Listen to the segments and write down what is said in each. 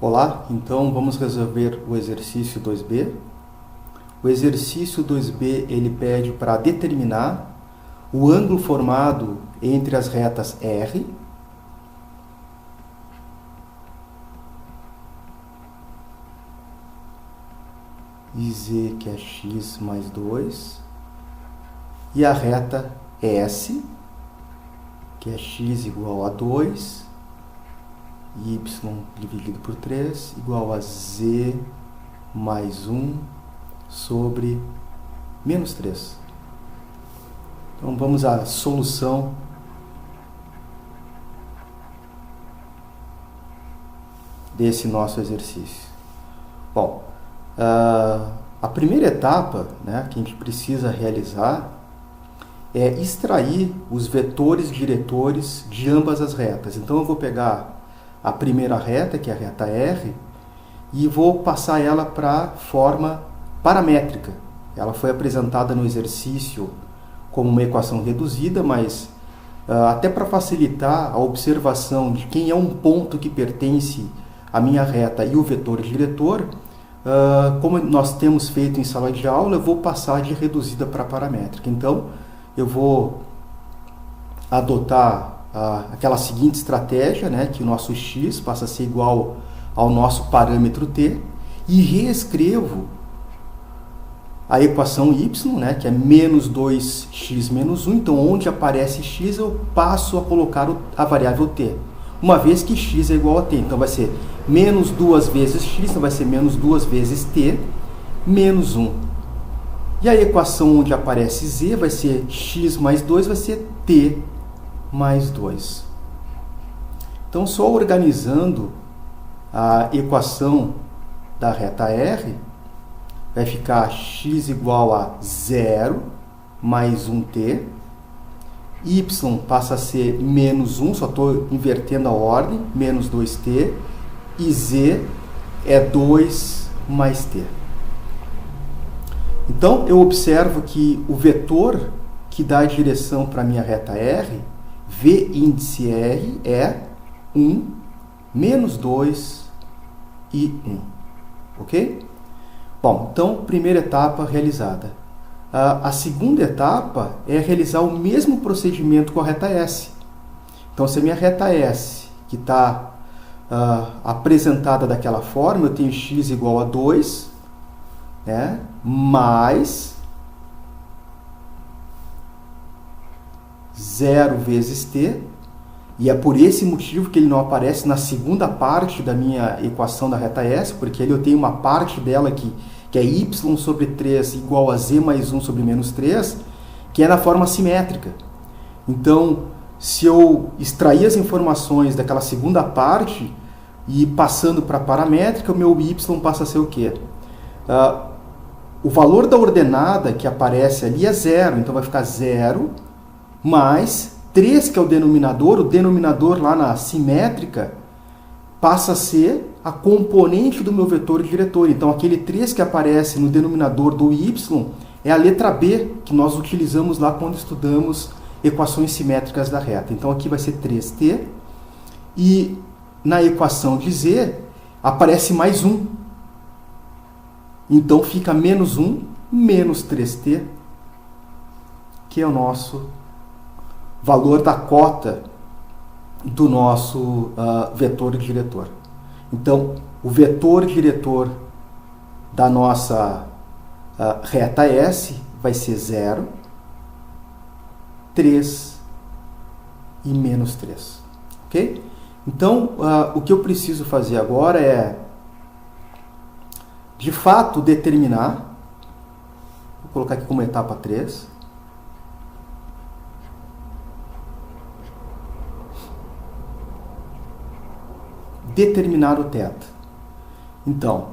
Olá, então vamos resolver o exercício 2b. O exercício 2b ele pede para determinar o ângulo formado entre as retas R e Z, que é x mais 2, e a reta S, que é x igual a 2, y dividido por 3 igual a z mais 1 sobre menos 3. Então vamos à solução desse nosso exercício. Bom, a primeira etapa, que a gente precisa realizar é extrair os vetores diretores de ambas as retas. Então eu vou pegar a primeira reta, que é a reta R, e vou passar ela para a forma paramétrica. Ela foi apresentada no exercício como uma equação reduzida, mas até para facilitar a observação de quem é um ponto que pertence à minha reta e o vetor diretor, como nós temos feito em sala de aula, eu vou passar de reduzida para paramétrica. Então, eu vou adotar aquela seguinte estratégia, que o nosso x passa a ser igual ao nosso parâmetro t, e reescrevo a equação y, que é menos 2x menos 1. Então, onde aparece x, eu passo a colocar a variável t, uma vez que x é igual a t. Então, vai ser menos 2 vezes x, então vai ser menos 2 vezes t, menos 1. E a equação onde aparece z vai ser x mais 2, vai ser t mais 2. Então, só organizando a equação da reta R, vai ficar x igual a 0 mais 1t, y passa a ser menos 1, só estou invertendo a ordem, menos 2t, e z é 2 mais t. Então, eu observo que o vetor que dá a direção para a minha reta R, V índice R, é 1, menos 2 e 1. Ok? Bom, então, primeira etapa realizada. A segunda etapa é realizar o mesmo procedimento com a reta S. Então, se a minha reta S, que está apresentada daquela forma, eu tenho x igual a 2, mais 0 vezes t, e é por esse motivo que ele não aparece na segunda parte da minha equação da reta S, porque ali eu tenho uma parte dela que é y sobre 3 igual a z mais 1 sobre menos 3, que é na forma simétrica. Então, se eu extrair as informações daquela segunda parte e passando para a paramétrica, o meu y passa a ser o quê? O valor da ordenada que aparece ali é 0, então vai ficar 0 mais 3, que é o denominador lá na simétrica passa a ser a componente do meu vetor diretor. Então, aquele 3 que aparece no denominador do y é a letra B que nós utilizamos lá quando estudamos equações simétricas da reta. Então, aqui vai ser 3t, e na equação de z aparece mais 1. Então, fica menos 1, menos 3t, que é o nosso valor da cota do nosso vetor diretor. Então, o vetor diretor da nossa reta S vai ser 0, 3 e menos 3. Ok? Então, o que eu preciso fazer agora é, de fato, determinar, vou colocar aqui como etapa 3, determinar o θ. Então,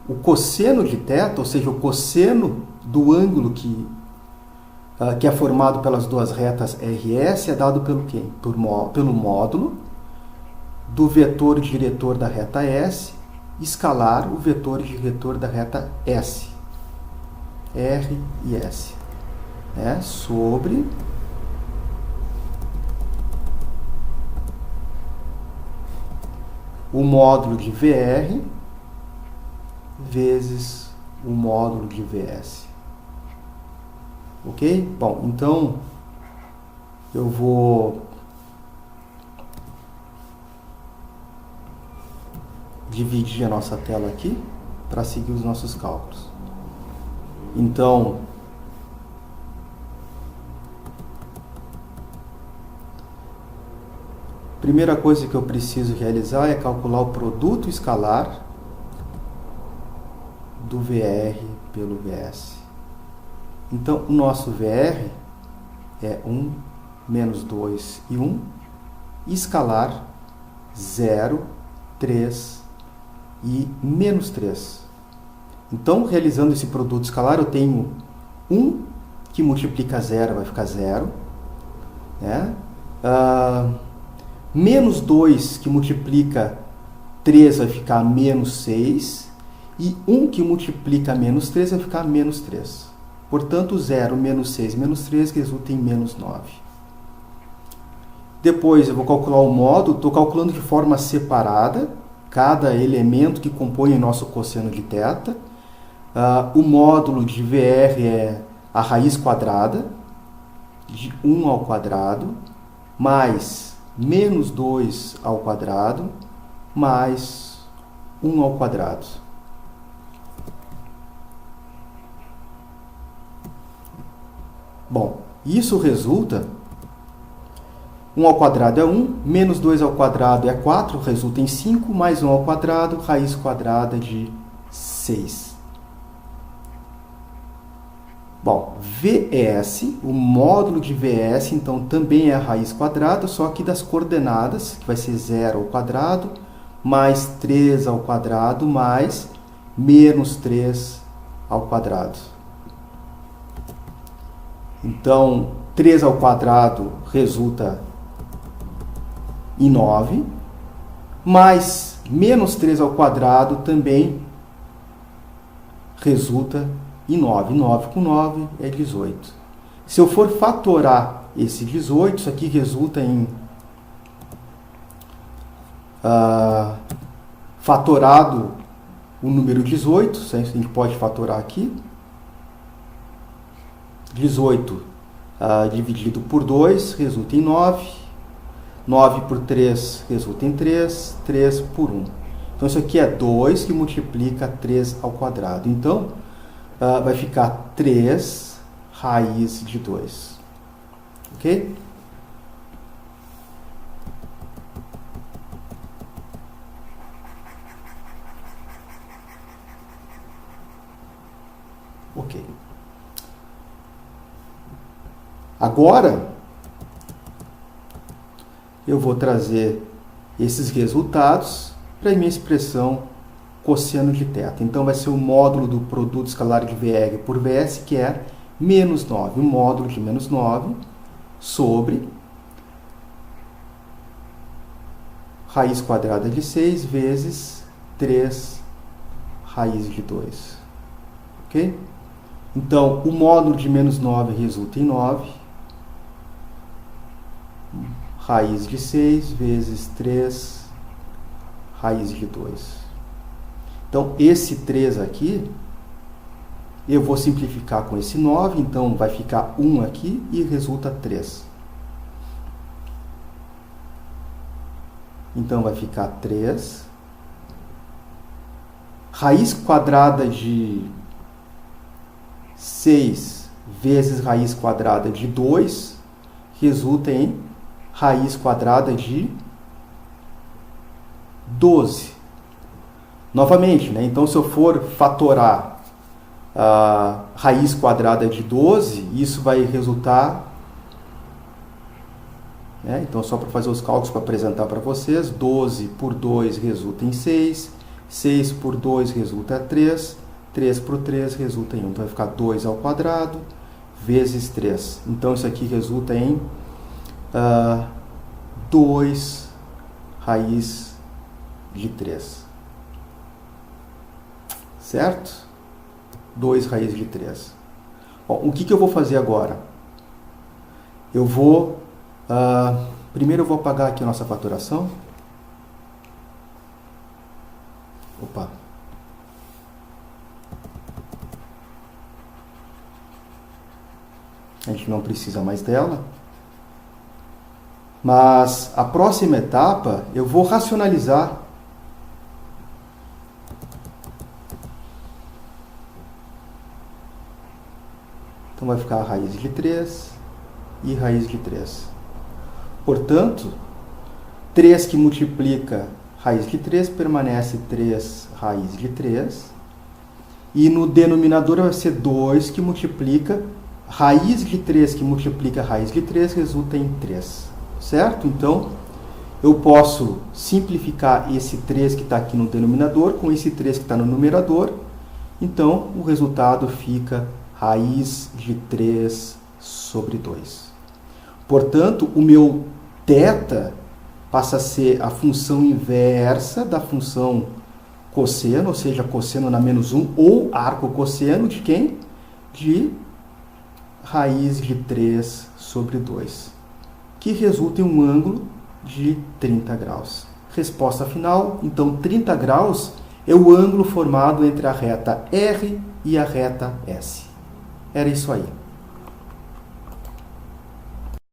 o cosseno de θ, ou seja, o cosseno do ângulo que é formado pelas duas retas RS, é dado pelo quê? Pelo módulo do vetor diretor da reta S escalar o vetor diretor da reta S, R e S, sobre o módulo de VR vezes o módulo de VS. Ok? Bom, então eu vou dividir a nossa tela aqui para seguir os nossos cálculos. Então, primeira coisa que eu preciso realizar é calcular o produto escalar do VR pelo VS. Então, o nosso VR é 1, menos 2 e 1, escalar 0, 3 e menos 3. Então, realizando esse produto escalar, eu tenho 1 que multiplica 0, vai ficar 0. Né? Menos 2 que multiplica 3 vai ficar menos 6. E 1 que multiplica menos 3 vai ficar menos 3. Portanto, 0 menos 6 menos 3 resulta em menos 9. Depois eu vou calcular o módulo, estou calculando de forma separada cada elemento que compõe o nosso cosseno de θ. O módulo de VR é a raiz quadrada de 1 ao quadrado mais menos 2 ao quadrado mais 1 ao quadrado. Bom, isso resulta, 1 ao quadrado é 1, menos 2 ao quadrado é 4, resulta em 5, mais 1 ao quadrado, raiz quadrada de 6. Bom, VS, o módulo de VS, então, também é a raiz quadrada, só que das coordenadas, que vai ser 0 ao quadrado, mais 3 ao quadrado, mais menos 3 ao quadrado. Então, 3 ao quadrado resulta em 9, mais menos 3 ao quadrado também resulta em 9. 9 com 9 é 18. Se eu for fatorar esse 18, isso aqui resulta em fatorado o número 18, a gente pode fatorar aqui. 18 dividido por 2 resulta em 9. 9 por 3 resulta em 3. 3 por 1. Então, isso aqui é 2 que multiplica 3 ao quadrado. Então, vai ficar 3 raiz de 2. Ok? Ok. Agora, eu vou trazer esses resultados para a minha expressão cosseno de θ. Então, vai ser o módulo do produto escalar de VR por VS, que é menos 9. O módulo de menos 9 sobre raiz quadrada de 6 vezes 3 raiz de 2. Ok? Então, o módulo de menos 9 resulta em 9. Raiz de 6 vezes 3 raiz de 2. Então, esse 3 aqui, eu vou simplificar com esse 9, então vai ficar 1 aqui e resulta 3. Então, vai ficar 3. Raiz quadrada de 6 vezes raiz quadrada de 2 resulta em raiz quadrada de 12. Novamente, né? Então, se eu for fatorar a raiz quadrada de 12, isso vai resultar... Né? Então, só para fazer os cálculos para apresentar para vocês, 12 por 2 resulta em 6, 6 por 2 resulta em 3, 3 por 3 resulta em 1. Então, vai ficar 2 ao quadrado vezes 3. Então, isso aqui resulta em 2 raiz de 3. Certo? 2 raiz de 3. Bom, o que eu vou fazer agora? Eu vou... primeiro eu vou apagar aqui a nossa faturação. Opa. A gente não precisa mais dela. Mas a próxima etapa eu vou racionalizar. Então vai ficar a raiz de 3 e raiz de 3. Portanto, 3 que multiplica raiz de 3 permanece 3 raiz de 3. E no denominador vai ser 2 que multiplica raiz de 3 que multiplica raiz de 3 resulta em 3. Certo? Então, eu posso simplificar esse 3 que está aqui no denominador com esse 3 que está no numerador. Então, o resultado fica raiz de 3 sobre 2. Portanto, o meu θ passa a ser a função inversa da função cosseno, ou seja, cosseno na menos 1, ou arco cosseno de quem? De raiz de 3 sobre 2, que resulta em um ângulo de 30 graus. Resposta final, então 30 graus é o ângulo formado entre a reta R e a reta S. Era isso aí.